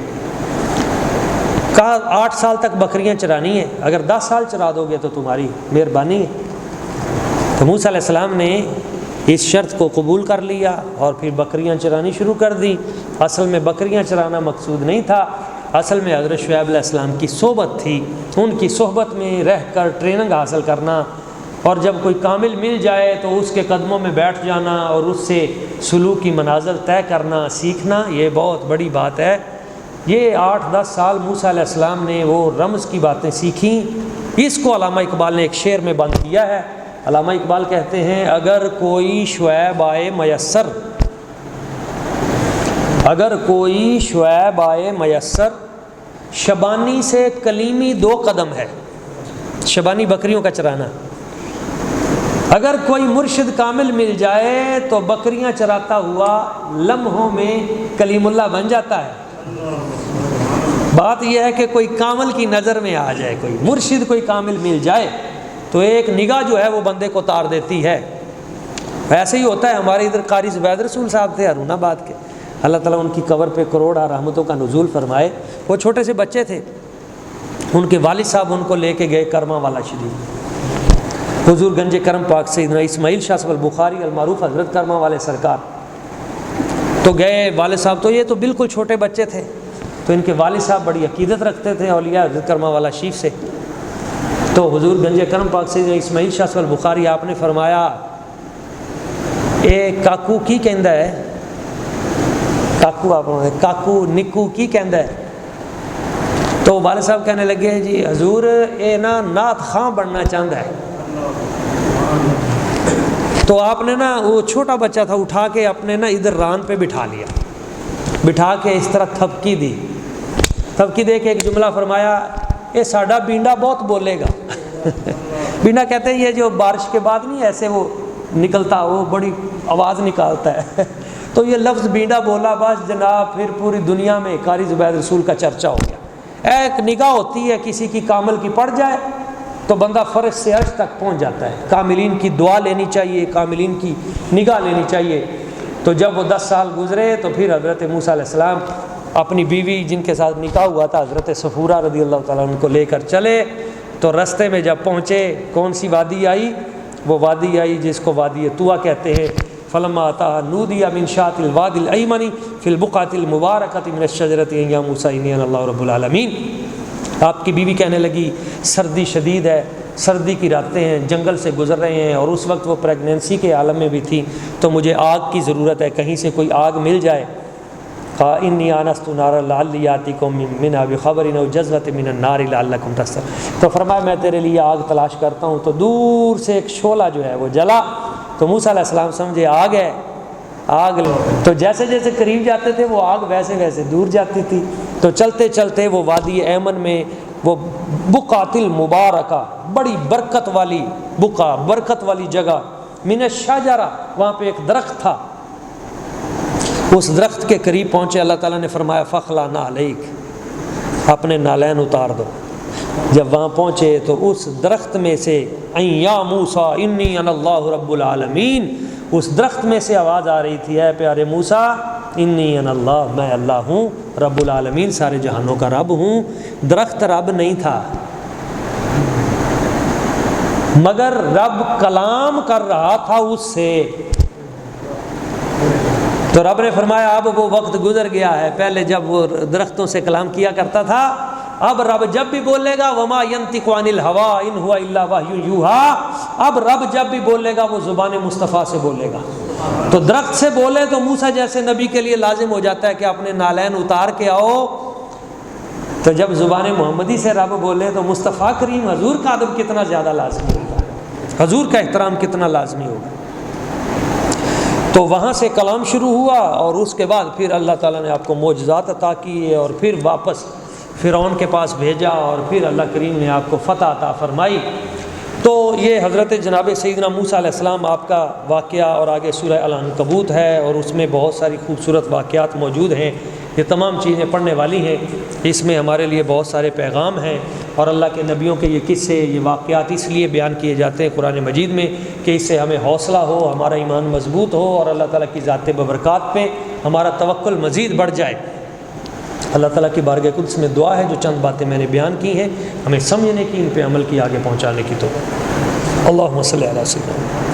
کہا 8 سال تک بکریاں چرانی ہیں، اگر 10 سال چرا دو گے تو تمہاری مہربانی ہے۔ تو موسیٰ علیہ السلام نے اس شرط کو قبول کر لیا اور پھر بکریاں چرانی شروع کر دی۔ اصل میں بکریاں چرانا مقصود نہیں تھا، اصل میں حضرت شعیب علیہ السلام کی صحبت تھی، ان کی صحبت میں رہ کر ٹریننگ حاصل کرنا، اور جب کوئی کامل مل جائے تو اس کے قدموں میں بیٹھ جانا اور اس سے سلوک کی منازل طے کرنا سیکھنا، یہ بہت بڑی بات ہے۔ یہ 8-10 سال موسیٰ علیہ السلام نے وہ رمز کی باتیں سیکھیں۔ اس کو علامہ اقبال نے ایک شعر میں بند کیا ہے۔ علامہ اقبال کہتے ہیں اگر کوئی شعیب آئے میسر، اگر کوئی شعیب آئے میسر، شبانی سے کلیمی 2 قدم ہے، شبانی بکریوں کا چرانا، اگر کوئی مرشد کامل مل جائے تو بکریاں چراتا ہوا لمحوں میں کلیم اللہ بن جاتا ہے۔ بات یہ ہے کہ کوئی کامل کی نظر میں آ جائے، کوئی مرشد کوئی کامل مل جائے تو ایک نگاہ جو ہے وہ بندے کو تار دیتی ہے۔ ایسے ہی ہوتا ہے، ہمارے ادھر قاری زبید رسول صاحب تھے ہرون آباد کے، اللہ تعالیٰ ان کی قبر پہ کروڑا رحمتوں کا نزول فرمائے۔ وہ چھوٹے سے بچے تھے، ان کے والد صاحب ان کو لے کے گئے کرما والا شریف، حضور گنج کرم پاک سیدنا اسماعیل شاہ صاحب البخاری المعروف حضرت کرما والے سرکار تو گئے۔ والد صاحب تو یہ تو بالکل چھوٹے بچے تھے، تو ان کے والد صاحب بڑی عقیدت رکھتے تھے اولیاء حضرت کرما والا شریف سے۔ تو حضور گنج کرم پاک سیدنا اسماعیل شاہ صاحب البخاری آپ نے فرمایا اے کاکو کی کہندا ہے، کاکو آپ نے کاکو نکو کی کہندا ہے؟ تو والد صاحب کہنے لگے جی حضور اے نا نعت خاں بننا چاہتا ہے۔ تو آپ نے نا وہ چھوٹا بچہ تھا اٹھا کے اپنے نا ادھر ران پہ بٹھا لیا، بٹھا کے اس طرح تھپکی دی، تھپکی دے کے ایک جملہ فرمایا اے ساڈا بینڈا بہت بولے گا۔ بینڈا کہتے ہیں یہ جو بارش کے بعد نہیں ایسے وہ نکلتا، وہ بڑی آواز نکالتا ہے۔ تو یہ لفظ بینڈا بولا، بس جناب پھر پوری دنیا میں قاری زبید رسول کا چرچا ہو گیا۔ ایک نگاہ ہوتی ہے کسی کی کامل کی پڑ جائے تو بندہ فرش سے عرش تک پہنچ جاتا ہے۔ کاملین کی دعا لینی چاہیے، کاملین کی نگاہ لینی چاہیے۔ تو جب وہ 10 سال گزرے تو پھر حضرت موسیٰ علیہ السلام اپنی بیوی جن کے ساتھ نکاح ہوا تھا حضرت صفورہ رضی اللہ تعالیٰ عنہ کو لے کر چلے۔ تو رستے میں جب پہنچے کون سی وادی آئی؟ وہ وادی آئی جس کو وادی طویٰ کہتے ہیں۔ فلما اتاها نودی من شاط الوادی الایمن فی البقعۃ المبارکۃ من الشجرۃ یا موسیٰ انی انا اللہ رب العالمین۔ آپ کی بیوی کہنے لگی سردی شدید ہے، سردی کی راتیں ہیں، جنگل سے گزر رہے ہیں، اور اس وقت وہ پریگنینسی کے عالم میں بھی تھی، تو مجھے آگ کی ضرورت ہے، کہیں سے کوئی آگ مل جائے۔ انی آنست نارا لعلی آتیکم منہا بخبر او جذوۃ من النار لعلکم تسلمون۔ تو فرمایا میں تیرے لیے آگ تلاش کرتا ہوں۔ تو دور سے ایک شعلہ جو ہے وہ جلا، تو موسیٰ علیہ السلام سمجھے آگ ہے، آگ تو جیسے جیسے قریب جاتے تھے وہ آگ ویسے ویسے دور جاتی تھی۔ تو چلتے چلتے وہ وادی ایمن میں وہ بقعۃ المبارکہ، بڑی برکت والی بقعہ، برکت والی جگہ، من الشجرہ، وہاں پہ ایک درخت تھا۔ اس درخت کے قریب پہنچے، اللہ تعالیٰ نے فرمایا فخلا نعلیک، اپنے نالین اتار دو۔ جب وہاں پہنچے تو اس درخت میں سے یا موسیٰ انی انا اللہ رب العالمین، اس درخت میں سے آواز آ رہی تھی اے پیارے موسیٰ انی انا اللہ، میں اللہ ہوں رب العالمین، سارے جہانوں کا رب ہوں۔ درخت رب نہیں تھا، مگر رب کلام کر رہا تھا اس سے۔ تو رب نے فرمایا اب وہ وقت گزر گیا ہے، پہلے جب وہ درختوں سے کلام کیا کرتا تھا، اب رب جب بھی بولے گا وما ینطق عن الہوی ان ہوا الا وحی یوحی، اب رب جب بھی بولے گا وہ زبان مصطفیٰ سے بولے گا۔ تو درخت سے بولے تو موسیٰ جیسے نبی کے لیے لازم ہو جاتا ہے کہ اپنے نالین اتار کے آؤ، تو جب زبان محمدی سے رب بولے تو مصطفیٰ کریم حضور کا ادب کتنا زیادہ لازمی ہوگا، حضور کا احترام کتنا لازمی ہوگا۔ تو وہاں سے کلام شروع ہوا، اور اس کے بعد پھر اللہ تعالیٰ نے آپ کو معجزات عطا کیے، اور پھر واپس فرعون کے پاس بھیجا، اور پھر اللہ کریم نے آپ کو فتح عطا فرمائی۔ تو یہ حضرت جناب سیدنا موسیٰ علیہ السلام آپ کا واقعہ، اور آگے سورہ العنکبوت ہے، اور اس میں بہت ساری خوبصورت واقعات موجود ہیں۔ یہ تمام چیزیں پڑھنے والی ہیں، اس میں ہمارے لیے بہت سارے پیغام ہیں، اور اللہ کے نبیوں کے یہ قصے، یہ واقعات اس لیے بیان کیے جاتے ہیں قرآن مجید میں کہ اس سے ہمیں حوصلہ ہو، ہمارا ایمان مضبوط ہو، اور اللہ تعالیٰ کی ذات ببرکات پہ ہمارا توکل مزید بڑھ جائے۔ اللہ تعالیٰ کی بارگاہ قدس میں دعا ہے جو چند باتیں میں نے بیان کی ہیں ہمیں سمجھنے کی، ان پہ عمل کی، آگے پہنچانے کی۔ تو اللہم صلی علی سیدنا